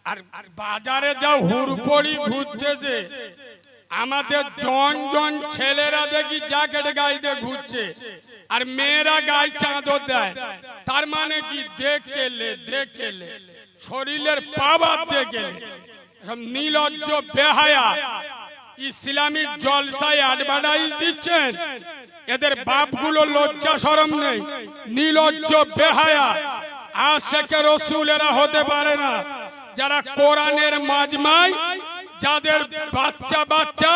আর বাজারে যা হুড়পড়ি ঘুরতেছে, আমাদের জন জন ছেলেরা দেখি জ্যাকেট গায়ে দিয়ে ঘুরছে, আর মেয়েরা গায়ে চাদর দেয়। তার মানে কি? দেখলে শরীরের পাওয়ার দেখলে সব নির্লজ্জ বেহায়া ইসলামী জলসায় অ্যাডভার্টাইজ দিচ্ছেন। এদের বাপগুলো লজ্জা শরম নেই, নির্লজ্জ বেহায়া আশিকে রাসূলেরা হতে পারে না। যারা কোরআনের মাজমায় যাদের বাচ্চা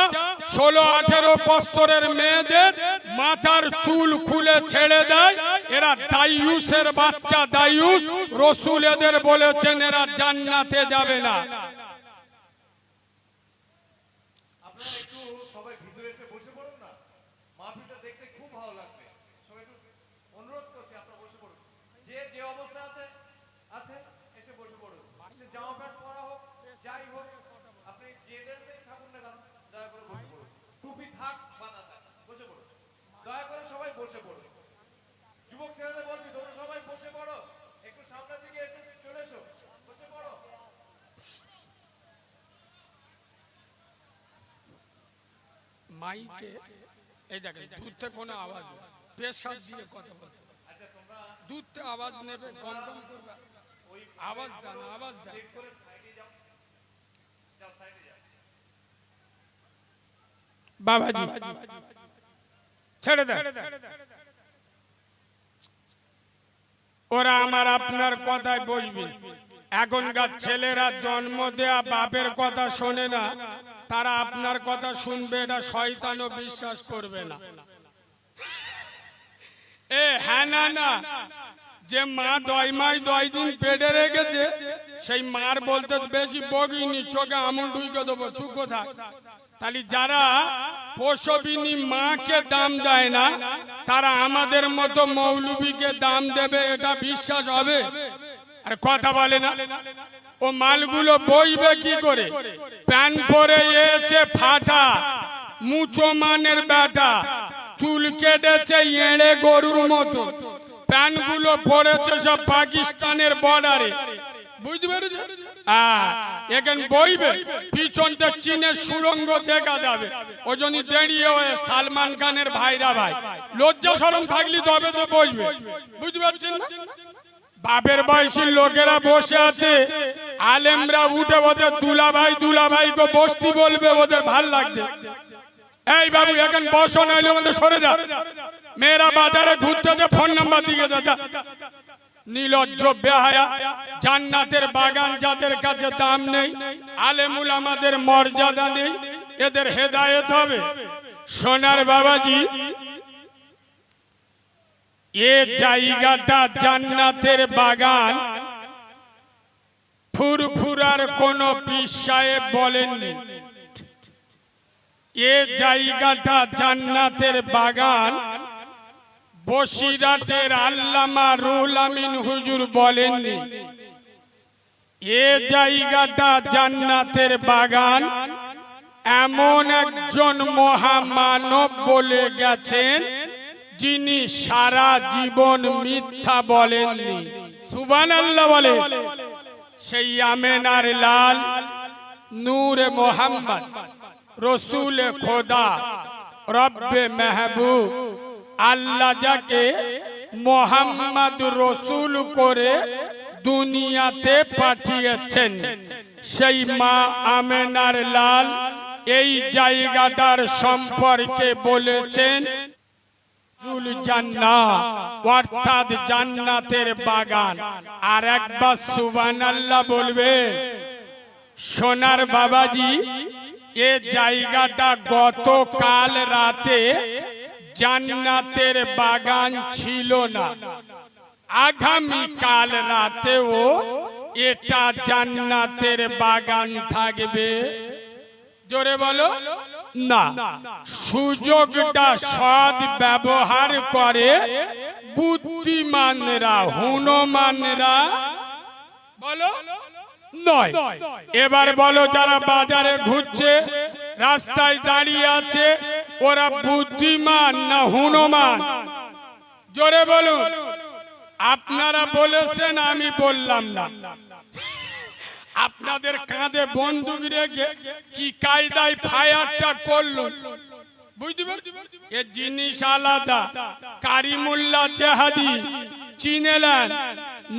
16-18 বছরের মেয়েদের মাথার চুল খুলে ছেড়ে দেয়, এরা দায়ুসের বাচ্চা, দায়ুস। রাসূল এদের বলেছেন এরা জান্নাতে যাবে না। মাইকে এই দেখেন দূর থেকে কোনো আওয়াজ, প্রেসার দিয়ে কথা বলতে, দূর থেকে আওয়াজ নেবে, কম করবে, আওয়াজ দেন, আওয়াজ দেন। বাবাজি ছেড়ে দেন, ওরা আমার আপনার কথায় বসবে। এখনকার ছেলেরা জন্ম দেয়া বাপের কথা শোনে না, তারা আপনার কথা শুনবে, এটা শয়তানও বিশ্বাস করবে না। হ্যাঁ না, যে মা 10 দিন পেটে রেখেছে সেই মার বলতে বেশি বগিনি, চোখে আমুল ঢুকে দেবো, চুপ থাক। তাহলে যারা প্রসবিনী মাকে দাম দেয় না, তারা আমাদের মতো মৌলবীকে দাম দেবে, এটা বিশ্বাস হবে? আর কথা বলে না। ও মালগুলো বইবে কি করে? প্যান পরে এসে ফাটা, মুচো মানের বেটা, চুল কেটেছে এড়ে গরুর মতো, প্যানগুলো পড়েছে সব পাকিস্তানের বর্ডারে, বুঝতে পেরেছে? এখানে বইবে, পিছনটা চীনের সুড়ঙ্গ দেখা যাবে। ওই জন্য দাঁড়িয়ে হয়ে সালমান খানের ভাইরা ভাই, লজ্জা শরম থাকলে তবে তো বইবে, বুঝতে পারছেন না? বাপের বয়সী লোকেরা বসে আছে, আলেমরা উঠে ওদের দুলাভাই গো বসতি বলবে, ওদের ভাল লাগবে। এই বাবু এখন বসো, নাইলে ওদের সরে যা। মেয়েরা বাজারে ঘুরতে যে ফোন নাম্বার দিকে যা। নির্লজ্জ বেহায়া, জান্নাতের বাগান যাদের কাছে দাম নেই, আলেমুল আমাদের মর্যাদা নেই, এদের হেদায়েত হবে। সোনার বাবাজি, এ জায়গাটা জান্নাতের বাগান ফুরফুরার কোন পীর সাহেব বলেননি। এ জায়গাটা জান্নাতের বাগান বসিরাটের আল্লামা রুহুল আমিন হুজুর বলেননি। এ জায়গাটা জান্নাতের বাগান এমন একজন মহামানব বলে গেছেন, যিনি সারা জীবন মিথ্যা বলেননি। সুবহানাল্লাহ বলে। সেই আমেনার লাল নূরে মোহাম্মদ, রসুলে খোদা, রব্বে মেহবুব, আল্লাহ যাকে মোহাম্মদ রসুল করে দুনিয়াতে পাঠিয়েছেন, সেই মা আমেনার লাল এই জায়গাটার সম্পর্কে বলেছেন অর্থাৎ জান্নাতের বাগান। আর একবার সুবহানাল্লাহ বলবে। সোনার বাবাজি, এ জায়গাটা গতকাল রাতে জান্নাতের বাগান ছিল না, আগামী কাল রাতেও এটা জান্নাতের বাগান থাকবে। জোরে বলো না। সুযোগটা সৎ ব্যবহার করে বুদ্ধিমানরা, হুনমানরা বলো নয়। এবার বলো, যারা বাজারে ঘুরছে, রাস্তায় দাঁড়িয়ে আছে, ওরা বুদ্ধিমান না হুনমান? জোরে বলুন। আপনারা বলেছেন, আমি বললাম না। আপনাদের কাঁধে বন্দুক রেখে কি কায়দায় ফায়ারটা করলো বুঝতে পারছেন? এ জিনিস আলাদা। কারিমুল্লাহ জেহাদি চিনেলেন,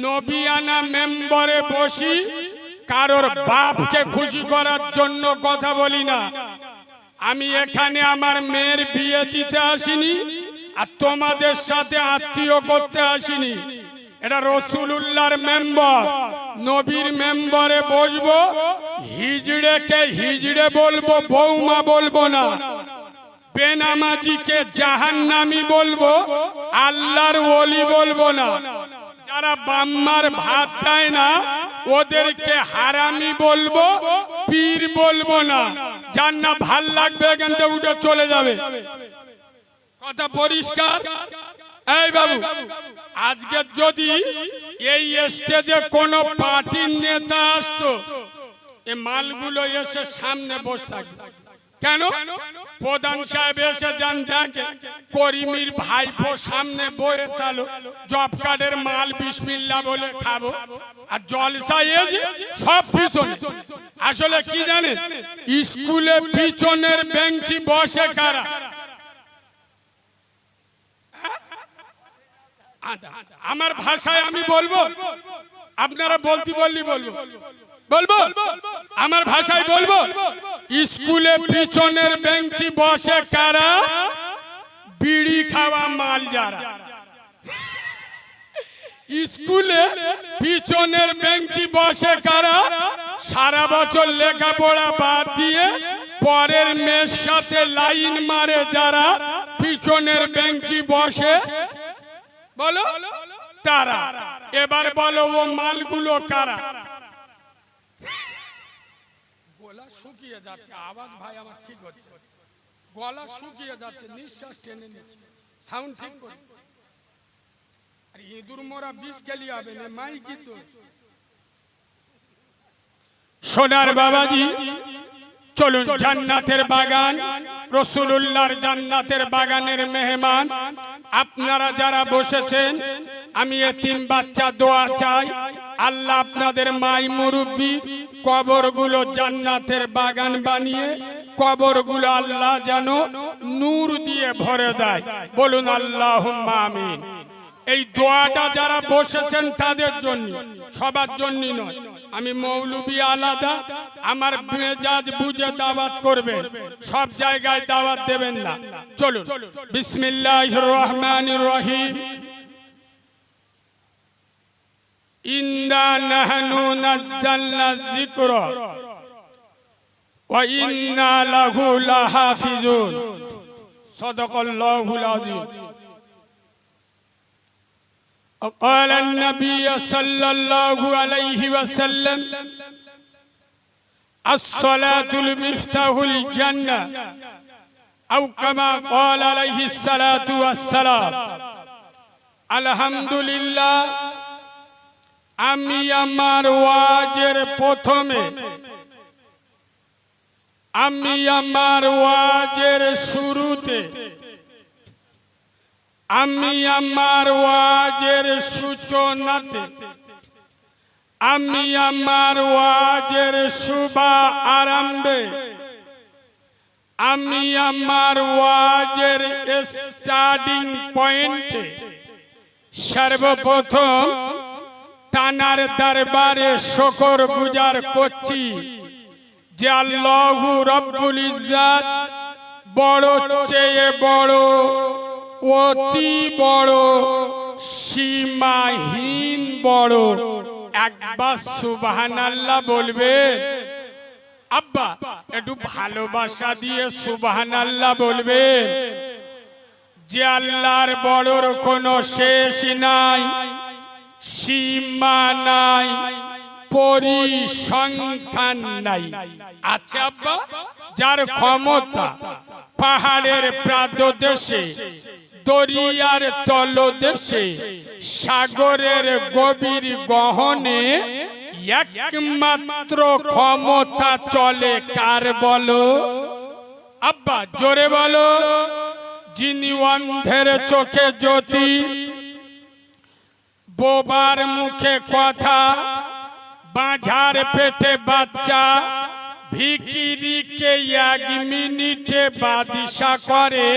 নবিয়ানা মেম্বারে বসি কারোর বাপকে খুশি করার জন্য কথা বলি না। আমি এখানে আমার মেয়ের বিয়ে দিতে আসিনি, আর তোমাদের সাথে আত্মীয় করতে আসিনি। এটা রাসূলুল্লাহর মেম্বার, নবীর মেম্বারে বসবো। হিজড়েকে হিজড়ে বলবো, বৌমা বলবো না। বেনামাজিকে জাহান্নামী বলবো, আল্লাহর ওলি বলবো না। যারা বাম্মার ভাত দেয় না ওদেরকে হারামি বলবো, পীর বলবো না। যার না ভাল লাগবে এখান থেকে উঠে চলে যাবে। কথা পরিষ্কার? এই বাবু, আজকে যদি এই স্টেজে কোন পার্টির নেতা আসতো, এই মালগুলো এসে সামনে বসে থাকতো। কেন? প্রধান সাহেব এসে যান দেখে করিমির ভাইপো সামনে বসে জব কার্ডের মাল বিসমিল্লাহ বলে খাবো, আর জলসা এসে সব পিছনে। আসলে কি জানেন, স্কুলে পিছনের বেঞ্চি বসে কারা? আমার ভাষায় আমি বলবো, আপনারা বলতে বললি বলবো বলবো আমার ভাষায় বলবো। স্কুলে পিছনের বেঞ্চি বসে কারা? বিড়ি খাওয়া মাল যারা। স্কুলে পিছনের বেঞ্চি বসে কারা? সারা বছর লেখাপড়া বাদ দিয়ে পরের মেয়ের সাথে লাইন মারে যারা পিছনের বেঞ্চি বসে, বলো তারা। এবার বলো ও মালগুলো কারা? গলা শুকিয়ে যাচ্ছে, আওয়াজ ভাই আমার ঠিক হচ্ছে, গলা শুকিয়ে যাচ্ছে, নিঃশ্বাস টেনে নিচ্ছে, সাউন্ড ঠিক করে। আর ইঁদুর মোরা বিষ খেলি হবে না, মাইকি তো। সোনার বাবাজি চলুন, জান্নাতের বাগান, রাসূলুল্লাহর জান্নাতের বাগানের মেহমান আপনারা যারা বসেছেন, আমি এতিম বাচ্চা দোয়া চাই, আল্লাহ আপনাদের মাই মুরব্বি কবরগুলো জান্নাতের বাগান বানিয়ে কবরগুলো আল্লাহ যেন নূর দিয়ে ভরে দেয়। বলুন আল্লাহুম্মা আমিন। এই দোয়াটা যারা বসেছেন তাদের জন্য, সবার জন্য নয়। আমি মৌলবি আলাদা, আমার মেজাজ বুঝে দাওয়াত করবেন, সব জায়গায় দাওয়াত দেবেন না। চলুন, বিসমিল্লাহির রহমানির রহিম। ইন্না নাহনু নাযালনা যিকরা ওয়া ইন্না লাহু লাহাফিজুন। সাদাকাল্লাহুল আযীম। قال النبي صلى الله عليه وسلم الصلاة المفتاح الجنة أو كما قال عليه الصلاة والسلام। الحمد لله, আমি আমার ওয়াজের প্রথমে, আমি আমার ওয়াজের শুরুতে, আমি আমার ওয়াজের সূচনাতে, আমি আমার ওয়াজের শুভ আরম্ভে, আমি আমার ওয়াজের স্টার্টিং পয়েন্টে সর্বপ্রথম তানার দরবারে শুকর গুজার করছি যে আল্লাহু রব্বুল ইজ্জত বড় চেয়ে বড়, অতি বড়, সীমাহীন বড়। একবার সুবহানাল্লাহ বলবে? আব্বা একটু ভালোবাসা দিয়ে সুবহানাল্লাহ বলবে। যে আল্লাহর বড়র কোনো শেষ নাই, সীমা নাই, পরিসংখ্যান নাই। আচ্ছা আব্বা, যার ক্ষমতা পাহাড়ের প্রান্তদেশে, দরিয়ার তলদেশে, সাগরের গভীর গহনে একমাত্র ক্ষমতা চলে কার বলো? আব্বা জোরে বলো। যিনি অন্ধের চোখে জ্যোতি, বোবার মুখে কথা, বাঁঝার পেটে বাচ্চা ভিখিরিকে 1 মিনিটে বাদিশা করে,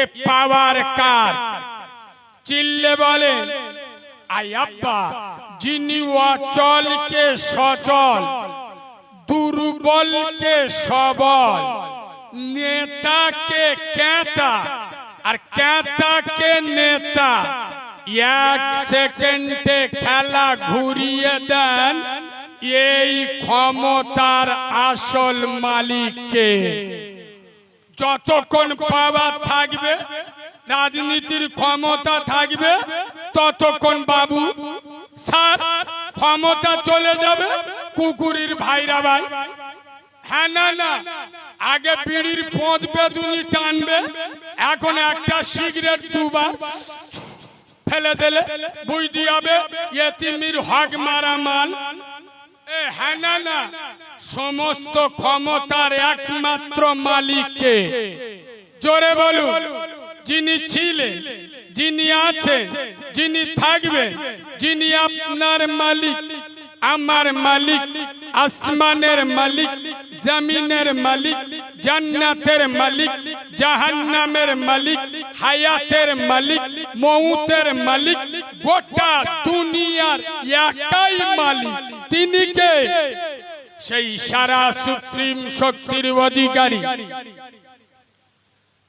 এ পাওয়ার কার? চিল্লে বলে আয় আব্বা। যিনি অচলকে সচল, দুর্বলকে সবল, নেতাকে ক্যাতা আর ক্যাতাকে নেতা, 1 সেকেন্ডে খেলা ঘুরিয়ে দেন, এই ক্ষমতার আসল মালিককে। যতক্ষণ পাওয়ার থাকবে, রাজনীতির ক্ষমতা থাকবে, ততক্ষণ বাবু স্যার ক্ষমতা চলে যাবে কুকুরের ভাইরা ভাই। হ্যাঁ না না, আগে বিড়ির পথ বেদুনি টানবে, এখন একটা সিগারেট 2 বার ফেলে দিলে বুঝতে হবে এতিমির হক মারা মাল। হ্যাঁ না না, সমস্ত ক্ষমতার একমাত্র মালিককে। জোরে বলুন। যিনি ছিলেন, যিনি আছেন, যিনি থাকবেন, যিনি আপনার মালিক, আমার মালিক, আসমানের মালিক, জমিনের মালিক, জান্নাতের মালিক, জাহান্নামের মালিক, হায়াতের মালিক, মউতের মালিক, গোটা দুনিয়ার একাই মালিক। তিনি কে? সেই সারা সুপ্রিম শক্তির অধিকারী,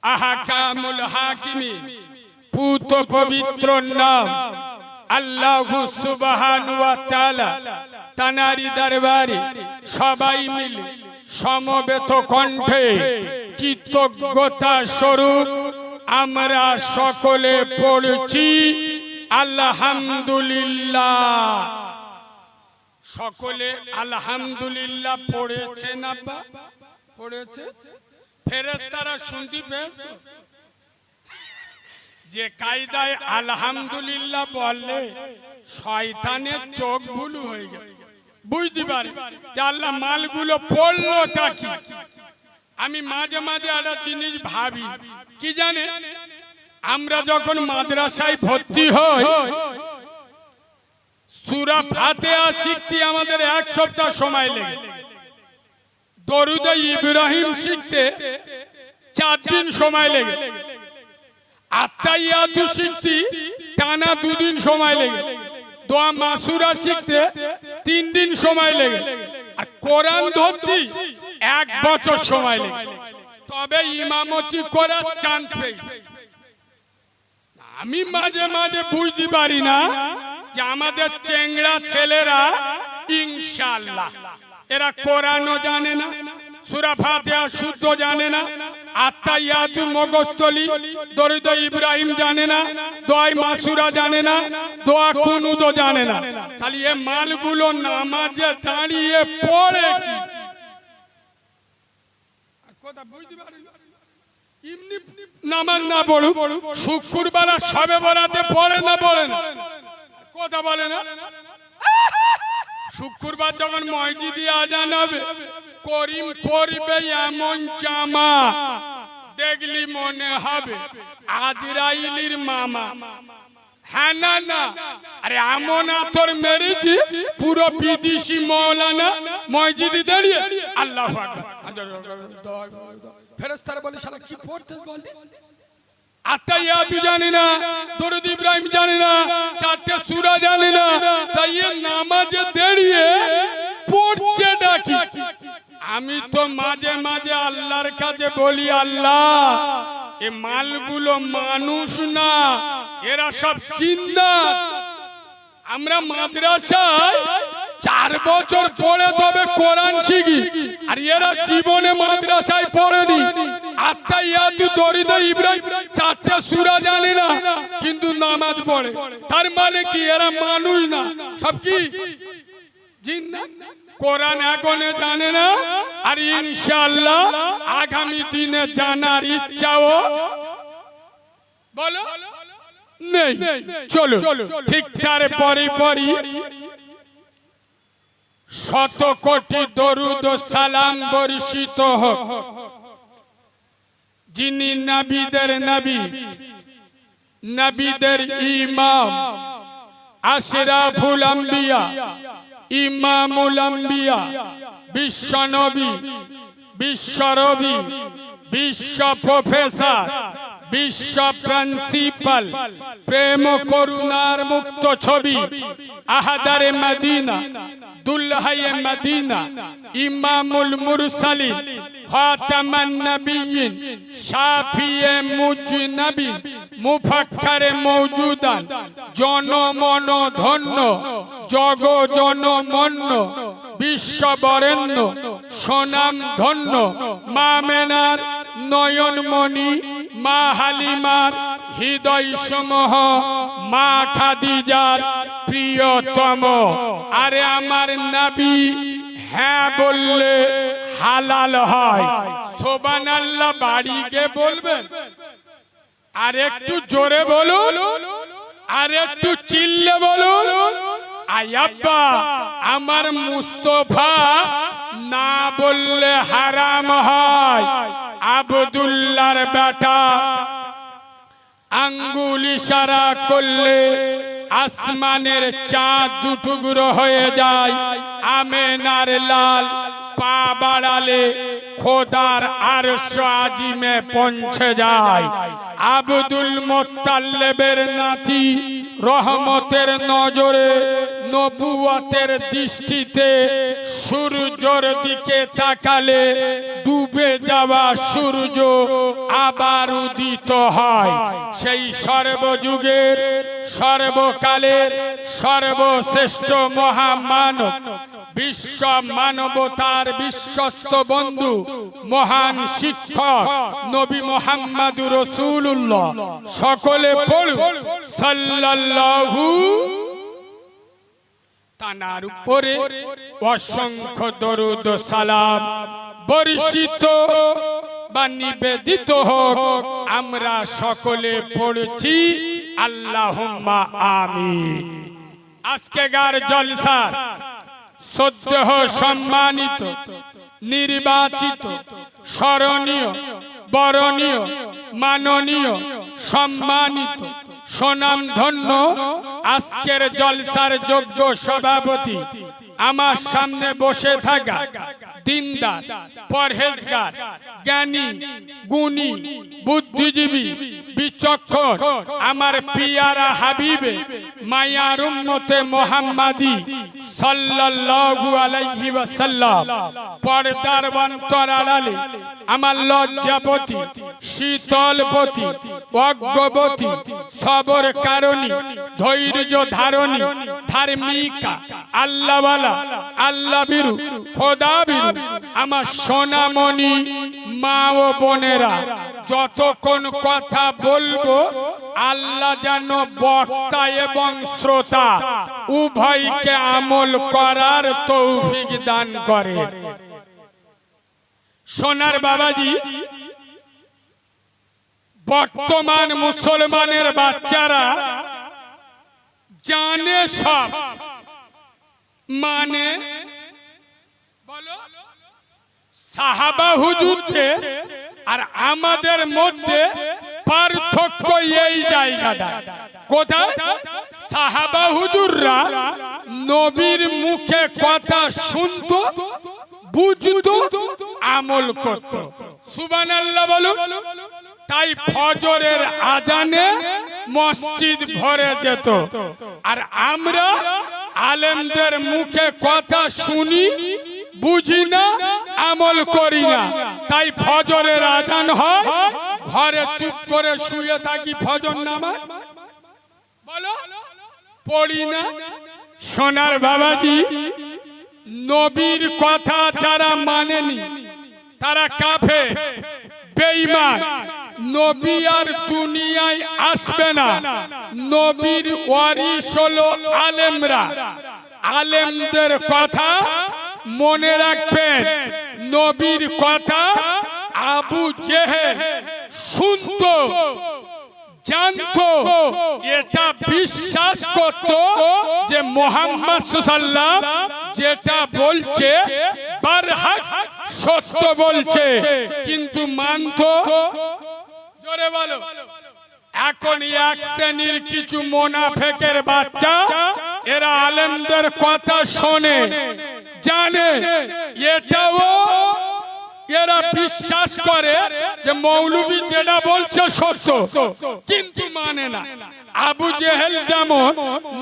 আহকামুল হাকিমিন, পুত পবিত্র নাম আল্লাহু সুবহানাহু ওয়া তাআলা। তানারি দরবারে সবাই মিলে সমবেত কণ্ঠে কৃতজ্ঞতা স্বরূপ আমরা সকলে পড়ছি আলহামদুলিল্লাহ। সকলে আলহামদুলিল্লাহ পড়েছেন আব্বা? পড়েছে? ফেরেশতারা শুনতে পেয়েছে যে কায়দায় আলহামদুলিল্লাহ বললে শয়তানের চোখ বুলু হয়ে যায়, বুঝতে পারে যে আল্লাহ মালগুলো পড়লোটা কি। আমি মাঝে মাঝে একটা জিনিস ভাবি, কি জানে, আমরা যখন মাদ্রাসায় ভর্তি হই, সূরা ফাতিহা শিখতে আমাদের 1 সপ্তাহ সময় লাগে। দরুদ ইব্রাহিম শিখতে 4 দিন সময় লাগে। আত্তাহিয়াতু শিখতে টানা 2 দিন সময় লাগে। দোয়া মাসুরা শিখতে 3 দিন সময় লাগে। আর কোরআন ধরতে 1 বছর সময় লাগে। তবে ইমামতি করার চান্স পেই। আমি মাঝে মাঝে বুঝতে পারি না যে আমাদের চেংড়া ছেলেরা ইনশাআল্লাহ এরা কোরআনও জানে না, সূরা ফাতিহা শুদ্ধ জানে না, আত্তাহিয়াতু মুগস্তলি, দরুদ ইব্রাহিম জানে না, দোয়া মাসুরা জানে না, দোয়া কুনুদও জানে না। তাহলে এই মালগুলো নামাজে দাঁড়িয়ে পড়ে কি? কথা বুঝতে পারেন? এমনি নামাজ না পড়ুক, শুক্রবার শবে বরাতে পড়ে না, পড়ে না, কথা বলে না। শুক্রবার যখন মসজিদে আজান হবে, করিম পড়বে এমন জামা দেখলি মনে হবে আজরাইলের মামা। হ্যাঁ না না, আরে এমন আতর মেরেছি পুরো বিদেশি মৌলানা মসজিদে দাঁড়িয়ে আল্লাহু আকবার। ফেরেশতারা বলে শালা কি পড়তে বল? আত্তাহিয়াতু জানে না, দরুদ ইব্রাহিম জানে না, 4টে সূরা জানে না, তাই নামাজে দাঁড়িয়ে পড়ছে ডাকি। আমি তো মাঝে মাঝে আল্লাহর কাছে বলি, আল্লাহ এ মালগুলো মানুষ না, এরা সব জিন্নাত। আমরা মাদ্রাসায় 4 বছর পড়ে তবে কোরআন শিখি, আর এরা জীবনে মাদ্রাসায় পড়েনি। আত্তাহিয়াতু দরুদ ইব্রাহিম 4টে সূরা জানে না, কিন্তু নামাজ পড়ে। তার মানে কি এরা মানুষ না, সব কি জিন্নাত? কোরআন এখনো জানে না, আর ইনশাআল্লাহ আগামী দিনে জানার ইচ্ছাও বলো নেই। চলো ঠিক তার পরে পরে 100 কোটি দরুদ ও সালাম বর্ষিত হোক যিনি নবীদের নবী, নবীদের ইমাম, আশরাফুল আম্বিয়া, ইমামুল আম্বিয়া, বিশ্বনবী, বিশ্বরবি, বিশ্ব প্রফেসর, বিশ্ব প্রিন্সিপাল, প্রেম করুণার মুক্ত ছবি, আহাদারে মদিনা, দুলহায়ে মদিনা, ইমামুল মুরসালিন, খাতামান নবিয়্যিন, শাফিয়ে মুজনবিন, মুফাক্কারে মওজুদান, জনমন ধন্য, জগ জনমন্য, বিশ্ববরেণ্য, সোনাম ধন্য, মা মেনার নয়নমণি, মা হালিমার হৃদয় সমূহ, মা খাদিজার প্রিয়তম। আরে আমার নবী হ্যাঁ বললে হালাল হয়। সুবহানাল্লাহ বাড়ি গিয়ে বলবেন। আর একটু জোরে বলুন, আর একটু চিল্লে বলুন। আয়াব্বা আমার মুস্তফা না বললে হারাম হয়। আব্দুল্লাহর বেটা আঙ্গুল ইশারা করলে আসমানের চাঁদ দুটুকরো হয়ে যায়। আমেনার লাল পা বাড়ালে খোদার আরশ আজিমে পৌঁছে যায়। আব্দুল মুত্তালিবের নাতি রহমতের নজরে নবুয়তের দৃষ্টিতে সূর্যের দিকে তাকালে ডুবে যাওয়া সূর্য আবার উদিত হয়। সেই সর্বযুগের সর্বকালের সর্বশ্রেষ্ঠ মহামানব, বিশ্ব মানবতার বিশ্বস্ত বন্ধু, মহান শিক্ষক নবী মুহাম্মদুর রাসূলুল্লাহ। সকলে পড়ুন সাল্লাল্লাহু। তার উপরে অসংখ্য দরুদ সালাম বর্ষিত বা নিবেদিত হোক। আমরা সকলে পড়ছি আল্লাহুম্মা আমিন। আজকেকার জলসার শ্রদ্ধেয় সম্মানিত নির্বাচিত স্মরণীয় বরণীয় মাননীয় সম্মানিত সুনামধন্য আজকের জলসার যোগ্য সভাপতি, আমার সামনে বসে থাকা দিনদার, পরহেজগার, জ্ঞানী, গুণী, বুদ্ধিজীবী, বিচক্ষণ আমার পিয়ারা হাবিবে মায়ার উম্মতে মুহাম্মাদি সাল্লাল্লাহু আলাইহি ওয়াসাল্লাম। পর্দার অন্তরালে আমার লজ্জাবতী, শীতলবতী, অজ্ঞবতী, সবর কারণী, ধৈর্য ধারণী, ধার্মিকা, আল্লাহওয়ালা, আল্লাহ বিরু, খোদা বিরু আমার সোনামণি মা ও বোনেরা, যতক্ষণ কথা বলবো আল্লাহ যেন বক্তা এবং শ্রোতা উভয়কে আমল করার তৌফিক দান করে। সোনার বাবাজি, বর্তমান মুসলমানের বাচ্চারা জানে সব, মানে বলো সাহাবা হুজুরদের আর আমাদের মধ্যে পার্থক্য এই জায়গাটা। কোথায়? সাহাবা হুজুররা নবীর মুখে কথা শুনতো, বুঝতো, আমল করত। সুবহানাল্লাহ বলুন। তাই ফজরের আজানে মসজিদ ভরে যেত। আর আমরা আলেমদের মুখে কথা শুনি, বুঝি না, আমল করি না। তাই ফজরের আজান হয়, ঘরে চুপ করে শুয়ে থাকি, ফজর নামাজ বলো পড়ি না। সোনার বাবাজি, নবীর কথা যারা মানেনি তারা কাফের, বেঈমান। নবী আর দুনিয়ায় আসবে না। নবীর ওয়ারিস হলো আলেমরা। আলেমদের কথা মনে রাখবেন। নবীর কথা আবু জেহেল শুনতো, জানতো, এটা বিশ্বাস করত যে মুহাম্মদ সাল্লাল্লাহু আলাইহি ওয়াসাল্লাম যেটা বলছে বারহাক সত্য বলছে, কিন্তু মানতো। জোরে বলো। এখন এক শ্রেণীর কিছু মুনাফিকের বাচ্চা এরা আলেমদের কথা শোনে, জানে, এটাও এরা বিশ্বাস করে যে মৌলবী যেটা বলছে সত্য, কিন্তু মানে না। আবু জেহেল যেমন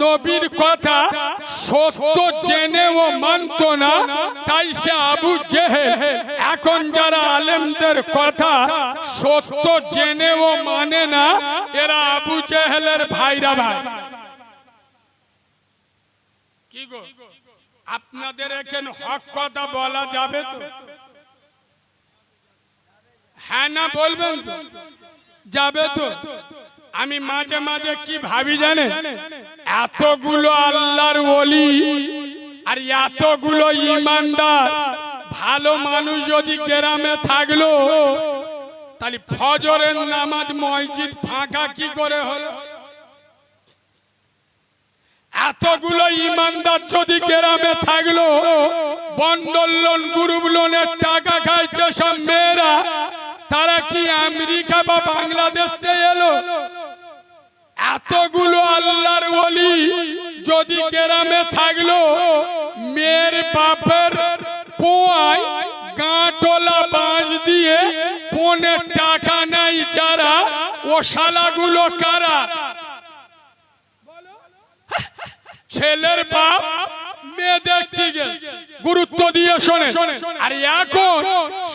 নবীর কথা সত্য জেনেও মানত না, তাই সে আবু জেহেল। এখন যারা আলেমদের কথা সত্য জেনেও মানে না, এরা আবু জেহেলের ভাইরা ভাই। কি গো, আপনাদের এখানে হক কথা বলা যাবে তো? হ্যাঁ না বলবেন তো? যাবে তো? আমি মাঝে মাঝে কি ভাবি জানে, এতগুলো আল্লাহর ওলি আর এতগুলো ইমানদার ভালো মানুষ যদি গ্রামে থাকলো, তাহলে ফজরের নামাজ মসজিদ ফাঁকা কি করে হলো? এতগুলো ইমানদার যদি গ্রামে থাকলো, বন্ডল লোন গ্রুপ লোনের টাকা খাইছে সব মেয়েরা, তারা কি আমেরিকা বা বাংলাদেশ থেকে এলো? এতগুলো আল্লাহর ওলি যদি গ্রামে থাকলো, মেয়ের বাপের পোয়ায় গাঁটলা বাঁশ দিয়ে পনে টাকা নাই যারা, ও শালাগুলো কারা? ছেলের বাপ মেয়ে দেখতে গেছে, গুরুত্ব দিয়ে শোনে। আর এখন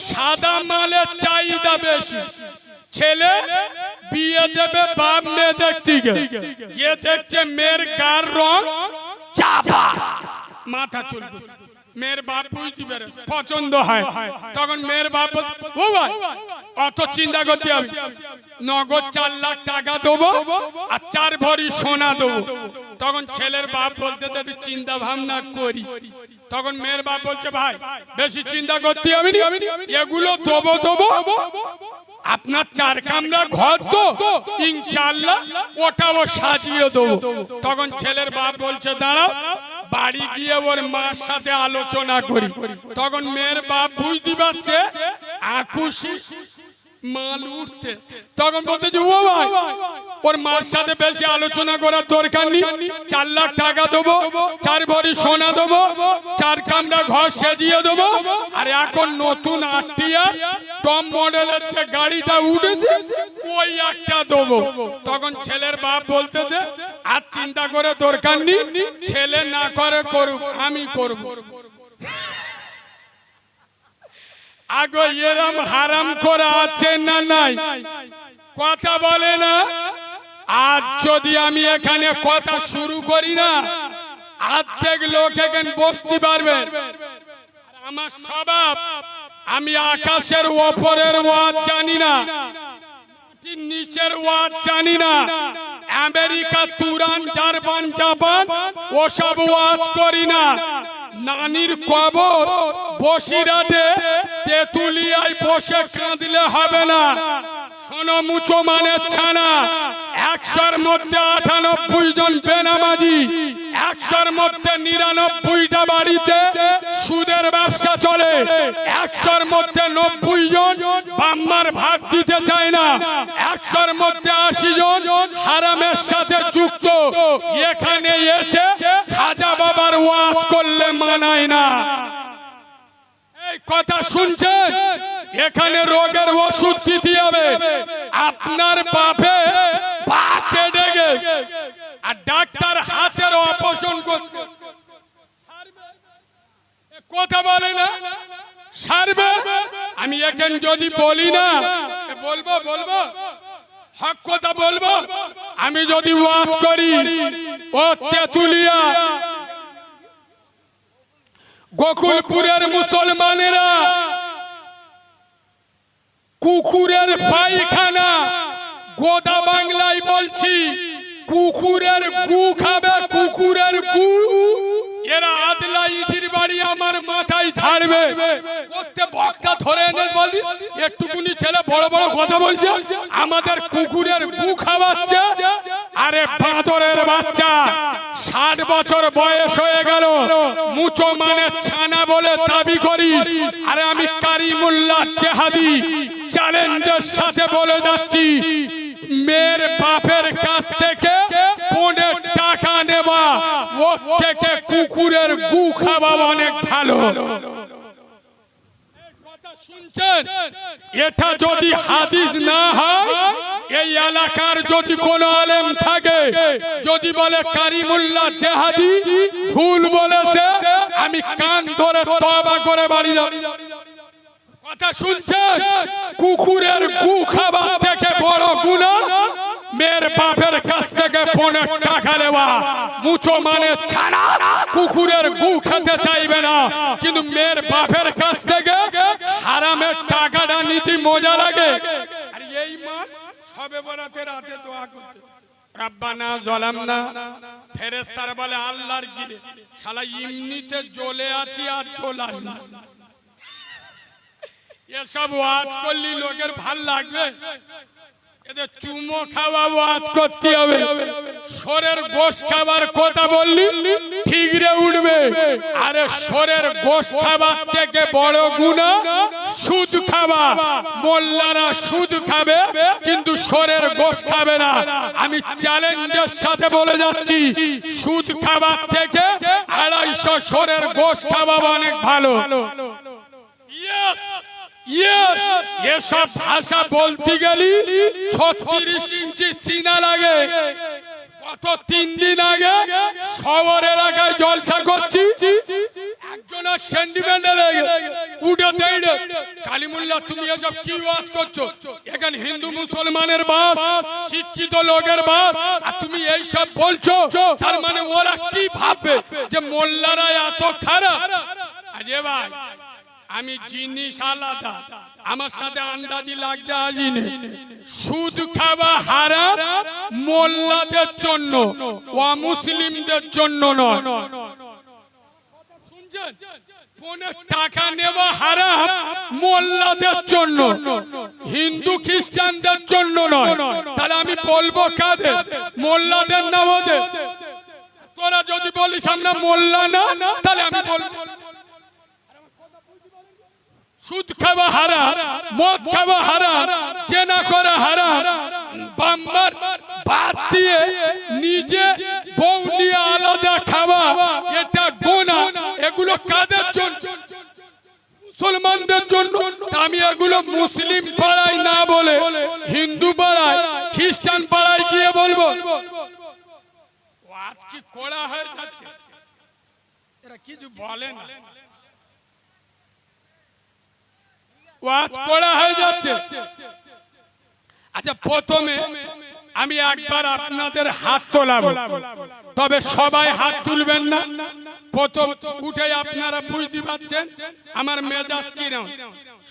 সাদা মালের চাহিদা বেশি, ছেলে বিয়ে দেবে বাপ মেয়ে দেখতে গেছে, এ দেখছে মেয়ের গার রং চাপা, মাথা চুল, মেয়ের বাপ বুঝতে পেরে পছন্দ হয়, তখন মেয়ের বাপ ও ভাই অত চিন্তা করতে হবে, নগদ 4 লাখ টাকা দেবো আর 4 ভরি সোনা দেবো। তখন ছেলের বাপ বলতে একটু চিন্তা ভাবনা করি, তখন মেয়ের বাপ বলছে ভাই বেশি চিন্তা করতে হবে না, এগুলো দেবো, আপনার 4 কামরা ঘর তো ইনশাআল্লাহ ওটাও সাজিয়ে দেবো। তখন ছেলের বাপ বলছে দাঁড়াও, বাড়ি গিয়ে ওর মার সাথে আলোচনা করি। তখন মেয়ের বাপ বুঝতে পারছে আকুশি মাল উঠতে, তখন বলতে যে ও ভাই ওর মার সাথে বেশি আলোচনা করার দরকার নেই, 4 লাখ টাকা দেবো, 4 ভরি সোনা দেবো, 4 কামরা ঘর সাজিয়ে দেবো, আর এখন নতুন আটটিয়া টপ মডেলের যে গাড়িটা উঠেছে ওই একটা দেবো। তখন ছেলের বাপ বলতেছে আর চিন্তা করে দরকার নেই, ছেলে না করে করুক, আমি করব। আগে এরম হারাম করা আছে না নাই? কথা বলে না। আজ যদি আমি এখানে কথা শুরু করি না, অর্ধেক লোক এখানে বসতে পারবে। আমার স্বভাব, আমি আকাশের ওপরের ওয়াজ জানি না, নিচের ওয়াজ জানি না, আমেরিকা, তুরান, জার্মান, জাপান ওসব ওয়াজ করি না। নানির কবর বসিরাতে তেতুলিয়ায় বসে কাঁদলে হবে না। শোনো মুচো মানের ছানা, 100-র মধ্যে 98 জন বেনামাজি, 100-র মধ্যে 99টা বাড়িতে সুদের ব্যবসা চলে, 100-র মধ্যে 90 জন বাম্মার ভাগ দিতে চায় না, 100-র মধ্যে 80 জন হারামের সাথে যুক্ত। এখানে এসে খাজা বাবার ওয়াজ করলে মানায় না। এই কথা শুনছেন? এখানে রোগের ওষুধ দিতে হবে। আপনার বাপে পা কেটে গেছে আর ডাক্তার হাতের অপারেশন করতে, কথা বলে না সারবে। আমি এখানে যদি বলি না, বলবো হক কথা বলবো। আমি যদি ওয়াজ করি ও তেতুলিয়া গোকুলপুরের মুসলমানেরা কুকুরের পায়খানা, গোদা বাংলায় বলছি, কুকুরের গু খাবে, কুকুরের গু। এরা আদলা ইটির বাড়ি আমার মাথায় ছাড়বে। বক্তা ধরে এনে বলি একটুকুনি ছেলে বড় বড় কথা বলছে, আমাদের কুকুরের গু খাওয়াচ্ছে। আরে বাঁদরের বাচ্চা, 60 বছর বয়স হয়ে গেল, মুচো মানে ছানা বলে দাবি করি। আরে আমি কারিমুল্লাহ চেহাদি চ্যালেঞ্জের সাথে বলে যাচ্ছি, মেয়ের বাপের কাছ থেকে পনের টাকা নেবা ওর থেকে কুকুরের গু খাওয়া অনেক ভালো। শুনছেন? এটা যদি হাদিস না হয়, এই এলাকার যদি কোন আলেম থাকে যদি বলে কারিমুল্লাহ জেহাদি ভুল বলেছে, আমি কান ধরে তওবা করে বাড়ি যাব। কথা শুনছেন? কুকুরের গু খাবার থেকে বড় গুনাহ মেয়ের বাপের কাছ থেকে 15 টাকা নেওয়া। মুচো মানে ছাড়া কুকুরের গু খেতে চাইবে না, কিন্তু মেয়ের বাপের কাছ থেকে হারামের টাকাটা নিতে মজা লাগে। আর এই মা সবে বরাতে রাতে দোয়া করতে, রব্বানা যালামনা, ফেরেশতারা বলে আল্লাহর গিরে শালা এমনিতে জ্বলে আছি আর জ্বলাস না। এসব ওয়াজ করলি লোকের ভাল লাগবে? এদের চুমো খাওয়া ওয়াজ করতে হবে। শোরের গোশ খাবার কথা বললি ঠিকরে উঠবে। আরে শোরের গোশ খাবার থেকে বড় গুনাহ সুদ খাওয়া। মোল্লারা সুদ খাবে কিন্তু শোরের গোশ খাবে না। আমি চ্যালেঞ্জের সাথে বলে যাচ্ছি, সুদ খাবার থেকে 250 শোরের গোশ খাওয়া অনেক ভালো। এসব ভাষা বলতে গেলি 36 ইঞ্চি সিনা লাগে। গত 3 দিন আগে শহর এলাকায় জলসা করছি, একজনের সেন্টিমেন্টে লেগে উঠে দেইড়ে, কালিমুল্লাহ তুমি এসব কি ওয়াজ করছো? এখানে হিন্দু মুসলমানের বাস, শিক্ষিত লোকের বাস, আর তুমি এই সব বলছো। তার মানে ওরা কি ভাববে যে মোল্লারা এত খারাপ? আরে ভাই, আমি জিনিস আলাদা, আমার সাথে আন্দাজি লাগতে আসিনি। সুদ খাওয়া হারাম মোল্লাদের জন্য, অমুসলিমদের জন্য নয়। শুনছেন? 15 টাকা নেওয়া হারাম মোল্লাদের জন্য, হিন্দু খ্রিস্টানদের জন্য নয়। তাহলে আমি বলবো কাদের? মোল্লাদের না ওদের? তোরা যদি বলিস আমরা মোল্লা না, তাহলে আমি বলবো সুদ খাওয়া হারাম, মদ খাওয়া হারাম, চেনা করা হারাম, বাম্বার বাদ দিয়ে নিজে বউ নিয়ে আলাদা খাওয়া এটা গুনাহ। এগুলো কাদের জন্য? মুসলমানদের জন্য। আমি এগুলো মুসলিম পাড়ায় না বলে হিন্দু পাড়ায়, খ্রিস্টান পাড়ায় গিয়ে বলবো। আজ কি কড়া হয়ে যাচ্ছে, এরা কিছু বলে না, ওয়াজ করা হয়ে যাচ্ছে। আচ্ছা, প্রথমে আমি একবার আপনাদের হাত তোলাবো, তবে সবাই হাত তুলবেন না। প্রথম উঠে আপনারা বুঝতে পারছেন আমার মেজাজ কিরকম।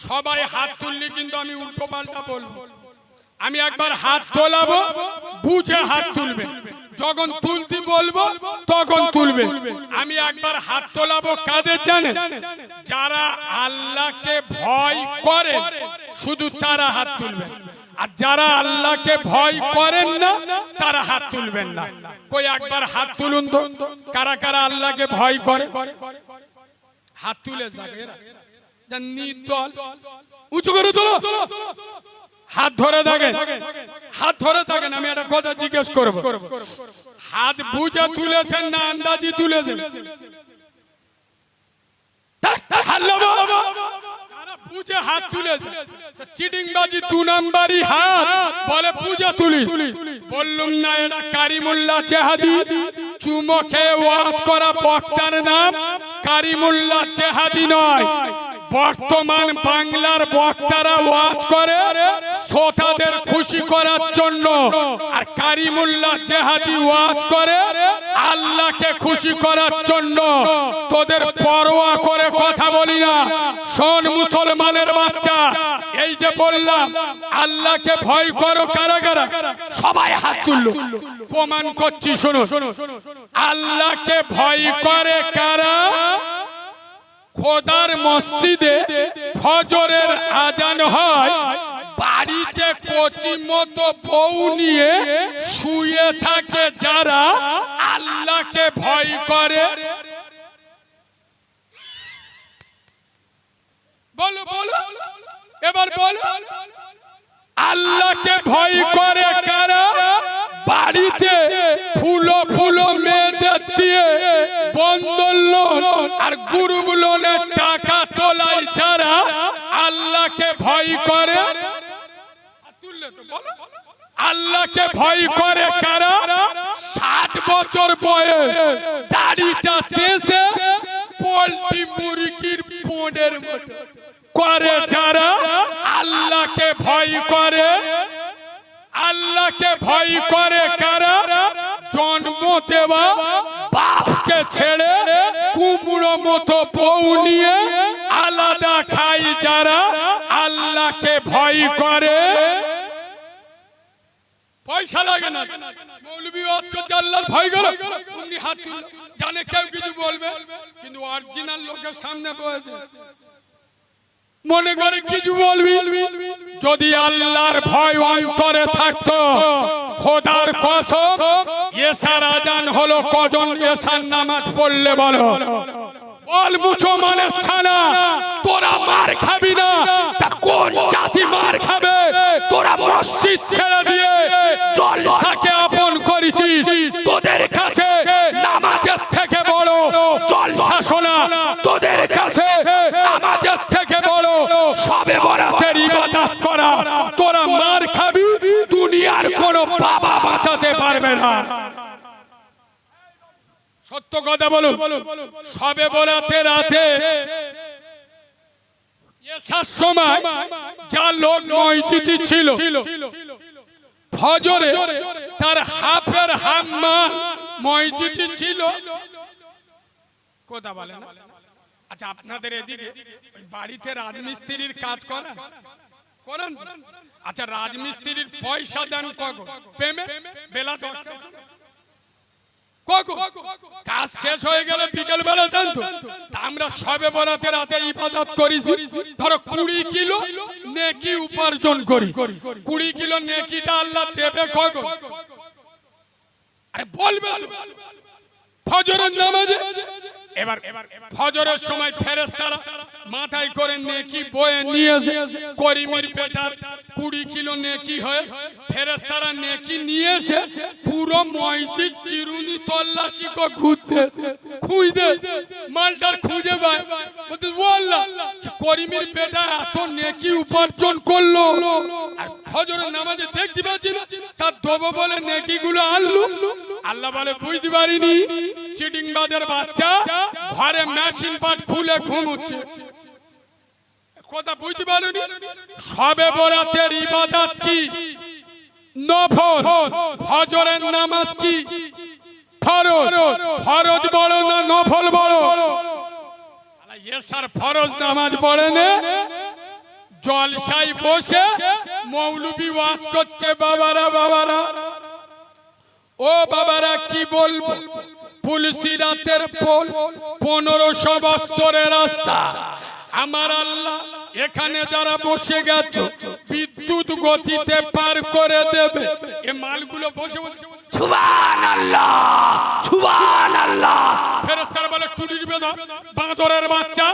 সবাই হাত তুললে কিন্তু আমি উল্টো পাল্টা বলবো। আমি একবার হাত তোলাবো, বুঝে হাত তুলবে। যখন তুলতে বলবো তখন তুলবে। আমি একবার হাত তোলাবো কাদের জানেন? যারা আল্লাহকে ভয় করে শুধু তারা হাত তুলবেন। আর যারা আল্লাহকে ভয় করেন না তারা হাত তুলবেন না। কই একবার হাত তুলুন তো, কারা কারা আল্লাহকে ভয় করে? হাত তুলে থাকে নির্দল, উঁচু করে তোলো, হাত ধরে থাকেন, হাত ধরে থাকেন। আমি একটা কথা জিজ্ঞেস করবো, হাত বুঝে তুলেছেন না আন্দাজি তুলেছেন? বুঝে হাত তুলেছে, চিটিংবাজি 2 নাম্বারই হাত বলে বুঝে তুলি। বললুম না এটা কারিমুল্লাহ জেহাদি। চুমো খেয়ে ওয়াজ করা বক্তার নাম কারিমুল্লাহ জেহাদি নয়। বর্তমান বাংলার বক্তারা ওয়াজ করে শ্রোতাদের খুশি করার জন্য, আর কারিমুল্লাহ জেহাদি ওয়াজ করে আল্লাহকে খুশি করার জন্য। তোদের পরোয়া করে কথা বলি না। শোন মুসলমানের বাচ্চা, এই যে বললাম আল্লাহকে ভয় করো কারা কারা, সবাই হাত তুললো, প্রমাণ করছি। শোনো, আল্লাহকে ভয় করে কারা? খোদার মসজিদে ফজরের আজান হয়, বাড়িতে কচি মতো বউ নিয়ে শুয়ে থাকে যারা আল্লাহকে ভয় করে। বলো বলো, এবার বলো, আল্লাহকে ভয় করে কারা? বাড়িতে ফুলো ফুলো মেয়েদের দিয়ে বন্ধন লোন আর গ্রুপ লোনের টাকা তোলায় যারা আল্লাহকে ভয় করে, আল্লাহকে ভয় করে কারা? 60 বছর বয়স, দাড়িটা শেষে পোল্ট্রি মুরগির পোঁডের মতো করে যারা আল্লাহকে ভয় করে। আল্লাহকে ভয় করে কারা? জন্ম দেওয়া বাপকে ছেড়ে কুমড়ো মতো বউ নিয়ে আলাদা খাই যারা আল্লাহকে ভয় করে। পয়সা লাগে না, মৌলবি ওয়াজ করছে আল্লাহর ভয় করো, উনি হাত তুললো, জানে কেউ কিছু বলবে, কিন্তু অরিজিনাল লোকের সামনে বসে মনে করে কিছু বলবি। যদি আল্লাহর ভয় অন্তরে থাকতো, খোদার কসম, এশার আজান হলো কজন এশার নামাজ পড়লে বলো? বল মুসলমানের ছানা, তোরা মার খাবি না, তা কোন জাতি মার খাবে? তোরা মসজিদ ছেড়ে দিয়ে জলসাকে আপন করেছিস, তোদের কাছে নামাজের থেকে বড় জলসা শোনা, তোদের কাছে নামাজের থেকে বড় শবে বরাতের ইবাদত করা। তোরা মার খাবি, দুনিয়ার কোনো বাবা বাঁচাতে পারবে না। সত্য কথা বলো, শবে বরাতে রাতে এসার সময় যা লোক মসজিদে ছিল, ফজরে তার হাফের হাম্মা মসজিদে ছিল। কথা বলে না? আচ্ছা, আপনাদের এদিকে বাড়িতে রাজমিস্ত্রির কাজ করেন? আচ্ছা, রাজমিস্ত্রির পয়সা দেন কখন? পেমে বেলা 10টা, কাজ শেষ হয়ে গেলে বিকেল বেলা দেন তো। আমরা সবে বরাতে রাতে ইবাদত করেছি, ধরো 20 কিলো নেকি উপার্জন করি। 20 কিলো নেকিটা আল্লাহ দেবে কখন? আরে বলবে ফজরের নামাজে। এবার ফজরের সময় ফেরেশতারা মাথায় করে নেকি বয়ে নিয়ে করিমের বেটার 20 কিলো নেকি হয়, ফেরেশতারা নেকি নিয়ে এসে পুরো মসজিদ চিরুনি তল্লাশি করে ঘুরতে খুঁজে মালটার খুঁজে পায়। বলতে বললা করিমের বেটা এত নেকি উপার্জন করলো, আর ফজরের নামাজে দেখতে পাচ্ছি না, তার দেবো বলে নেকিগুলো আনলো। আল্লাহ বলে বুঝতে পারিনি, চিটিং বাজের বাচ্চা ঘরে মেশিন পাট খুলে ঘুমোচ্ছে। কথা বুঝতে পারোনি? শবে বরাতের ইবাদত কি? নফল। ফজরের নামাজ কি? ফরজ। ফরজ বড় না নফল বড়? এসার ফরজ নামাজ পড়ে না, জলসায় বসে মৌলবি ওয়াজ করছে। বাবারা বাবারা, ও বাবারা কি বলবো, পুলসিরাতের পোল 1500 বছরের রাস্তা। আমার আল্লাহ এখানে যারা বসে গেছে বিদ্যুৎ গতিতে পার করে দেবে। এ মালগুলো বসে বসে সুবহানাল্লাহ সুবহানাল্লাহ, ফেরেশতারা বলে টুটি বেঁধা বাঁদরের বাচ্চা।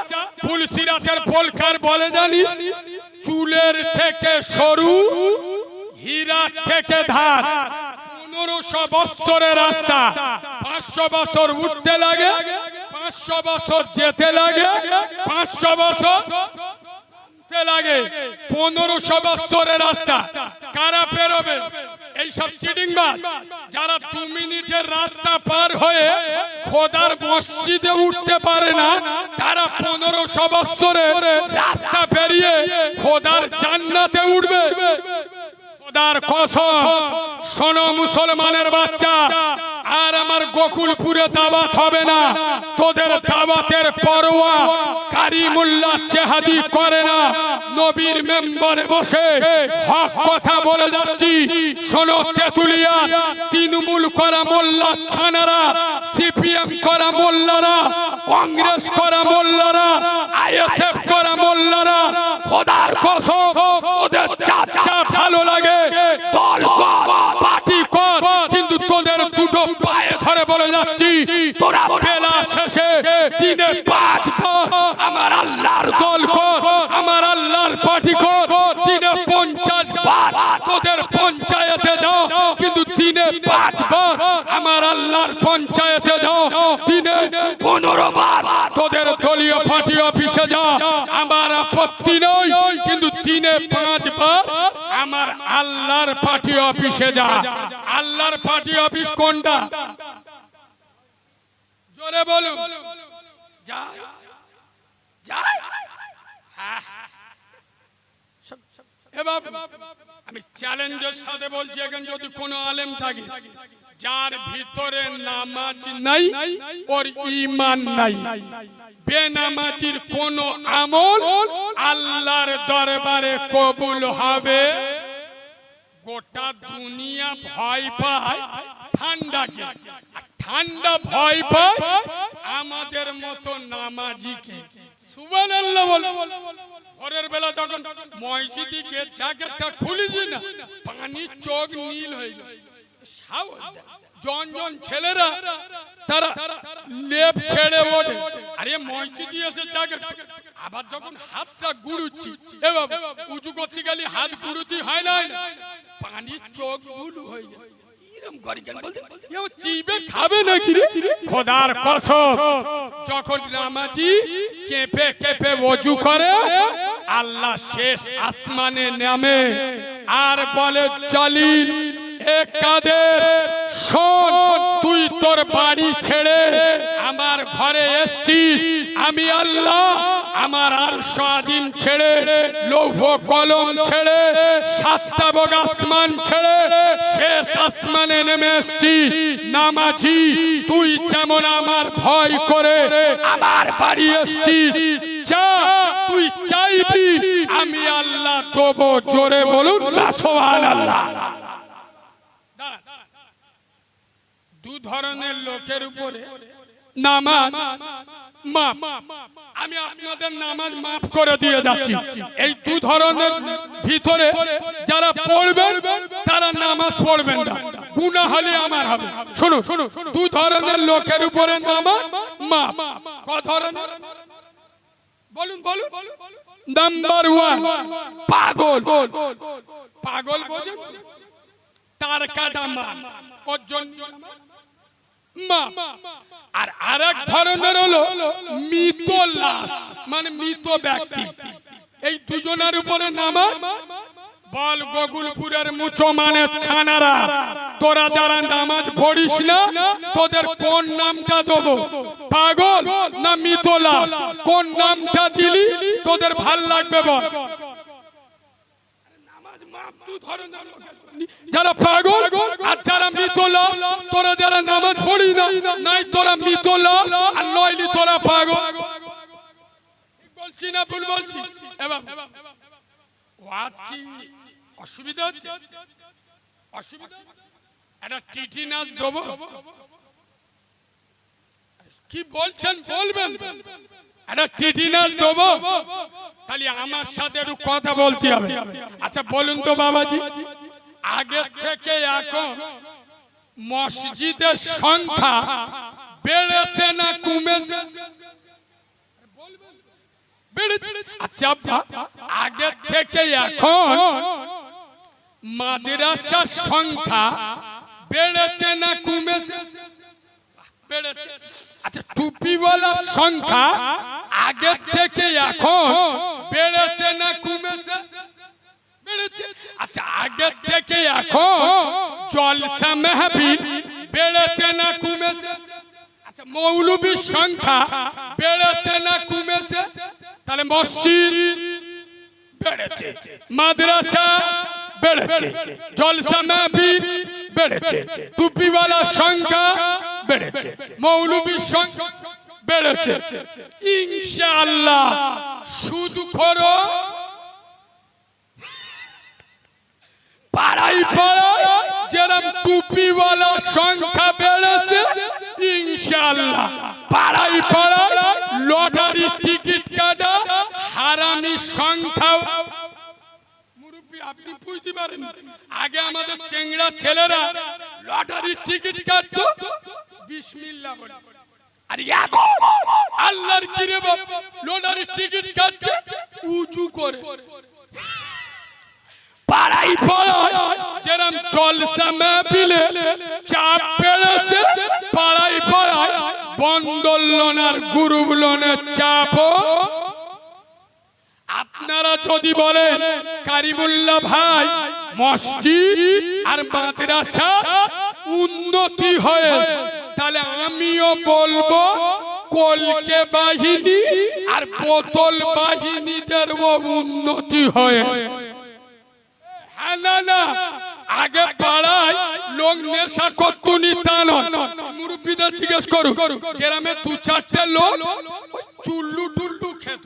পুলসিরাতের পোল কার বলে জানিস? চুলের থেকে সরু, হীরা থেকে ধার। 1500 বছরের রাস্তা, 500 বছর উঠতে লাগে, 500 বছর যেতে লাগে, 500 বছর লাগে। 1500 বছরের রাস্তা কারা পেরোবে? এইসব চিটিংবাজ যারা 2 মিনিটের রাস্তা পার হয়ে খোদার মসজিদে উঠতে পারে না, তারা 1500 বছরের রাস্তা পেরিয়ে খোদার জান্নাতে উঠবে। খোদার কসম, শোনো মুসলমানের বাচ্চা, আর আমার গোকুলপুরে দাওয়াত হবে না। তোদের দাওয়াতের পরোয়া কারিমুল্লাহ চেহাদি করে না। নবীর মেম্বারে বসে হক কথা বলে যাচ্ছি। শোনো তেতুলিয়া, তৃণমূল করা মোল্লা ছানারা, সিপিএম করা মোল্লারা, কংগ্রেস করা মোল্লারা, আইএসএফ করা মোল্লারা, খোদার কসম ওদের চাচা ভালো লাগে দল কর, পার্টি কর, কিন্তু তোদের দুটো পায়ে ধরে বলে যাচ্ছি, তোরা বেলা শেষে দিনে 5 বার আমার আল্লাহর দল কর, আমার আল্লাহর পার্টি কর। দিনে 50 বার তোদের পঞ্চায়েতে যাও, কিন্তু দিনে 5 বার আমার শুক্রবার তোদের দলীয় পার্টি অফিসে যা, আমার আপত্তি নয়, কিন্তু 3-5 বার আমার আল্লাহর পার্টি অফিসে যা। আল্লাহর পার্টি অফিস কোনটা? জোরে বলুন। যা যা। আমি চ্যালেঞ্জের সাথে বলছি, এখন যদি কোনো আলেম থাকে যার ভিতরে নামাজ নাই, ওর ঈমান নাই, বেনামাজির কোন আমল আল্লাহর দরবারে কবুল হবে? গোটা দুনিয়া ভয় পায় ঠান্ডাকে, ঠান্ডা ভয় পায় আমাদের মতো নামাজিকে। সুবহানাল্লাহ বলো। ভোরের বেলা যখন মসজিদে গিয়ে জ্যাকেটটা খুলেছি না, পানি চোখ নীল হয়ে গেল। জন ছেলেরা তারা লেপ ছেড়ে ওঠে, আরে মসজিদে এসে জ্যাকেট, আবার যখন হাতটা গুড়ুচ্ছি, উঁচু করতে গেলে হাত গুড়ুতি হয় না, পানি চোখ গুলু হয়ে যায়। খোদার কসম, যখন নামাজি কেঁপে কেঁপে ওযু করে, আল্লাহ শেষ আসমানে নামে আর বলে, জালিল এ কাদের, শোন, তুই তোর বাড়ি ছেড়ে আমার ঘরে এসছিস, আমি আল্লাহ আমার আরশ আজিম ছেড়ে, লৌহ কলম ছেড়ে, 7টা বগ আসমান ছেড়ে শেষ আসমানে নেমে এসছি। নামাজি, তুই যেমন আমার ভয় করে আমার বাড়ি এসছিস, যা, তুই চাইবি আমি আল্লাহ দেবো। জোরে বলুন না সুবহানাল্লাহ। দু ধরনের লোকের উপরে নামাজ মাফ, আমি আপনাদের নামাজ মাফ করে দিয়ে যাচ্ছি। এই দু ধরনের ভিতরে যারা পড়বেন তারা নামাজ পড়বেন না, গুনাহ হলে আমার হবে। শুনুন, দু ধরনের লোকের উপরে নামাজ মাফ। ক ধরনের? বলুন বলুন। নাম্বার 1, পাগল। পাগল বোঝেন? তার কাটা মা, ওর জন্য মা। আর আরেক ধরনের হলো মৃত লাশ, মানে মৃত ব্যক্তি। এই দুজনের উপরে নামাজ। বল গোকুলপুরের মুসলমানের ছানারা, তোরা যারা নামাজ পড়িস না, তোদের কোন নামটা দেবো? পাগল না মৃত লাশ? কোন নামটা দিলি তোদের ভাল লাগবে বল? যারা পাগল আর যারা মৃত লাশ, তোরা যারা নামাজ পড়ি না, নাই তোরা মৃত লাশ আর নইলি তোরা পাগল। বলছি না ভুল বলছি? এবার ওয়াজ কি অসুবিধা হচ্ছে? অসুবিধা? একটা টিটি নাচ দেবো? কি বলছেন বলবেন? একটা টিটি নাচ দেবো? তাহলে আমার সাথে একটু কথা বলতে হবে। আচ্ছা বলুন তো বাবাজি, আগে থেকে এখন মসজিদের সংখ্যা বেড়েছে না কমেছে? আচ্ছা, আগে থেকে এখন মাদ্রাসার সংখ্যা বেড়েছে না কমেছে? বেড়েছে। আচ্ছা, টুপিওয়ালার সংখ্যা আগে থেকে এখন বেড়েছে না কমেছে? বেড়েছে। আচ্ছা, আগে থেকে এখন জলসা মাহফিল বেড়েছে না কমেছে? আচ্ছা, মৌলবীর সংখ্যা বেড়েছে না কমেছে? তাহলে মসজিদ বেড়েছে, মাদ্রাসা বেড়েছে, জলসা মাহফিল বেড়েছে, টুপিওয়ালার সংখ্যা বেড়েছে, মৌলবীর সংখ্যা বেড়েছে। ইনশাআল্লাহ সুদখোর পাড়ায় পাড়ায় যেরকম টুপিওয়ালার সংখ্যা বেড়েছে, ইনশাআল্লাহ পাড়ায় পাড়ায় লটারি টিকিট কাটা হারামির সংখ্যাও। মুরব্বি আপনি বুঝতে পারেন, আগে আমাদের চেংড়া ছেলেরা লটারি টিকিট কাটতো বিসমিল্লাহ বলে, আর এখন আল্লাহর কিরে বাপ লটারি টিকিট কাটছে উজু করে। পাড়াই পাড়ায় যেরকম জলসা মাহফিলে চাপ বেড়েছে, পাড়াই পাড়ায় বন্ধ বন্দোলন আর গুরুগুলোনের চাপ। আপনারা যদি বলেন কারিমুল্লাহ ভাই মসজিদ আর মাদ্রাসা উন্নতি হয়েছে, তাহলে আমিও বলবো কলকে বাহিনী আর বোতল বাহিনীদের উন্নতি হয়েছে। হ্যাঁ না না, আগে পাড়ায় লোক নেশা করতো নি তা নয়। মুরব্বীদের জিজ্ঞেস করুন, গ্রামে দু চারটে লোক চুল্লু টুল্লু খেত।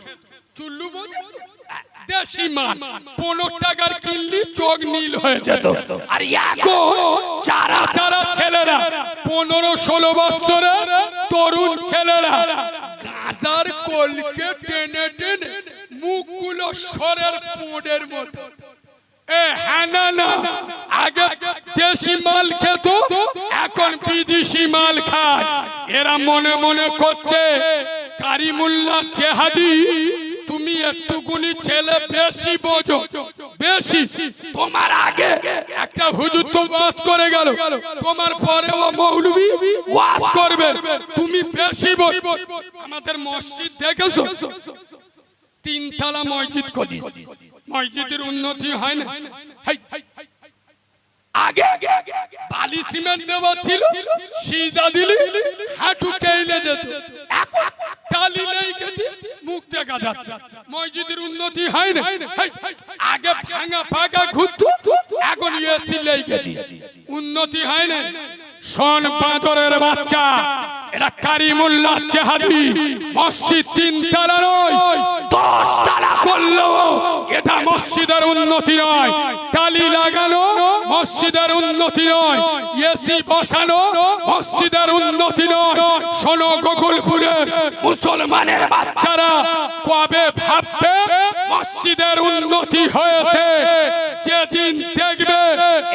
চুল্লু দেশি মাল 15 টাকার কিনলি চোখ নীল হয়ে যেত। আর এখন চারা চারা ছেলেরা 15-16 বছরের তরুণ ছেলেরা গাজার কলকে টেনে টেনে মুখগুলো সরের পোড়ের মতো। হ্যাঁ না না, আগে দেশি মাল খেত, এখন বিদেশি মাল খায়। এরা মনে মনে করছে কারিমুল্লাহ জেহাদি তুমি একটুকুনি ছেলে বেশি বোঝো, বেশি। তোমার আগে একটা হুজুর তো ওয়াজ করে গেল, তোমার পরে ও মৌলবি ওয়াজ করবে, তুমি বেশি বোঝো। আমাদের মসজিদ দেখেছো, 3 তলা মসজিদ করিস, মসজিদের উন্নতি হয় না। আগে বালি সিমেন্ট দেওয়া ছিল, সিজা দিলি হাঁটু কেইলে যেত, এখন টালি লেগে মুখ দেখা যাচ্ছে। মসজিদের উন্নতি হয় না। আগে ভাঙা ফাঁকা ঘুরতো, এখন এসি লেগে উন্নতি হয় না। শোন বাঁদরের বাচ্চা, এটা কারিমুল্লাহ জেহাদি মসজিদ 3 তলা নয় 10 তলা করলেও এটা মসজিদের উন্নতি নয়। টালি লাগানো মসজিদের উন্নতি নয়, এসি বসানো মসজিদের উন্নতি নয়। শোনো গোকুলপুরের মুসলমানের বাচ্চারা, কবে ভাববে মসজিদের উন্নতি হয়েছে? যেদিন দেখবে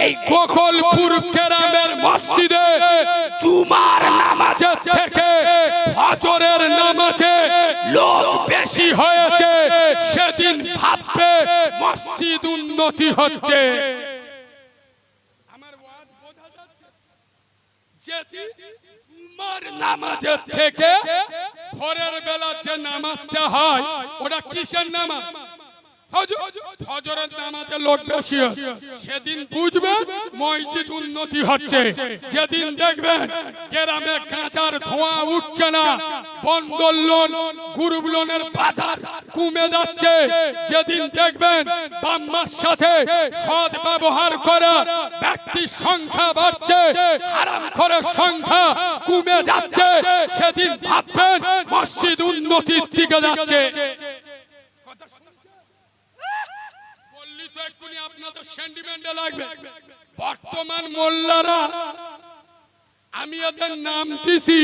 এই গোকুলপুর গ্রামের মসজিদে জুমার নামাজের থেকে ফজরের নামাজে লোক বেশি হয়েছে, সেদিন ভাববে মসজিদ উন্নতি হচ্ছে। আমার ওয়াজ বোঝা যাচ্ছে? যেদিন জুমার নামাজের থেকে ভোরের বেলা যে নামাজটা হয়, ওটা কিসের নামাজ? ফজরের নামাজে লোক বেশি, সেদিন বুঝবে মসজিদ উন্নতি হচ্ছে। যেদিন দেখবেন গ্রামে গাঁজার ধোঁয়া উঠছে না, বন্দোলন গুরুগুলোনের বাজার কমে যাচ্ছে, যেদিন দেখবেন বাম্মার সাথে সৎ ব্যবহার করা ব্যক্তির সংখ্যা বাড়ছে, হারামখোরের সংখ্যা কমে যাচ্ছে, সেদিন ভাববেন মসজিদ উন্নতির দিকে যাচ্ছে। আপনাদের সেন্টিমেন্টে লাগবে। বর্তমান মোল্লারা, আমি এদের নাম দিছি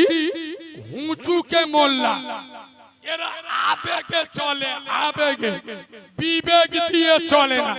হুঁচুকে মোল্লা। এরা আবেগে চলে, আবেগে, বিবেক দিয়ে চলে না।